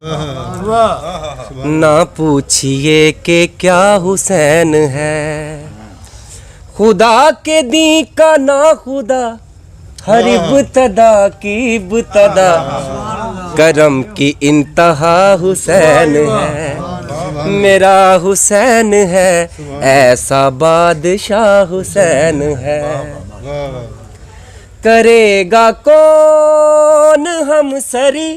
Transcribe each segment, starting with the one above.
ना पूछिए कि क्या हुसैन है, खुदा के दी का ना खुदा, हर इब्तदा की इब्तदा, करम की इंतहा हुसैन है। मेरा हुसैन है ऐसा बादशाह हुसैन है। करेगा कौन हम सरी,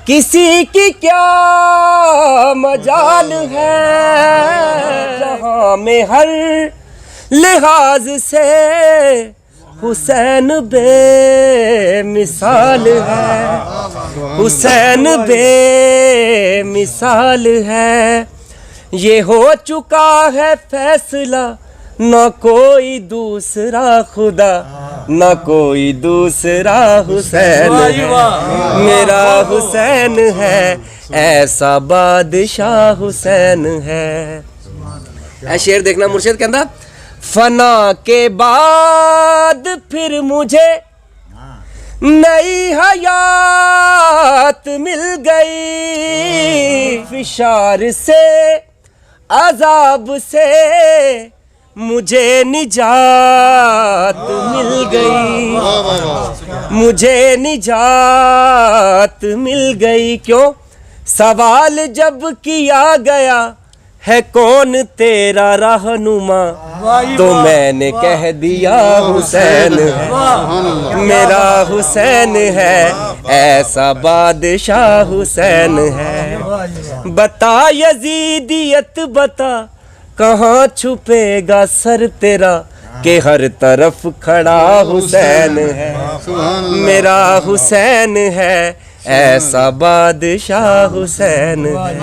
किसी की क्या मजाल है। जहाँ में हर लिहाज से हुसैन बेमिसाल है, हुसैन बेमिसाल है। ये हो चुका है फैसला, न कोई दूसरा खुदा, न कोई दूसरा हुसैन है। मेरा हुसैन है ऐसा बादशाह हुसैन है। ऐ शेर देखना मुर्शिद कहंदा, फना के बाद फिर मुझे नई हयात मिल गई, फिशार से अजाब से मुझे निजात मिल गई, मुझे निजात मिल गई। क्यों? सवाल जब किया गया है कौन तेरा रहनुमा, तो मैंने कह दिया हुसैन है। मेरा हुसैन है ऐसा बादशाह हुसैन है। बता यजीदियत बता, कहाँ छुपेगा सर तेरा, कि हर तरफ खड़ा हुसैन है। मेरा हुसैन है ऐसा बादशाह हुसैन है।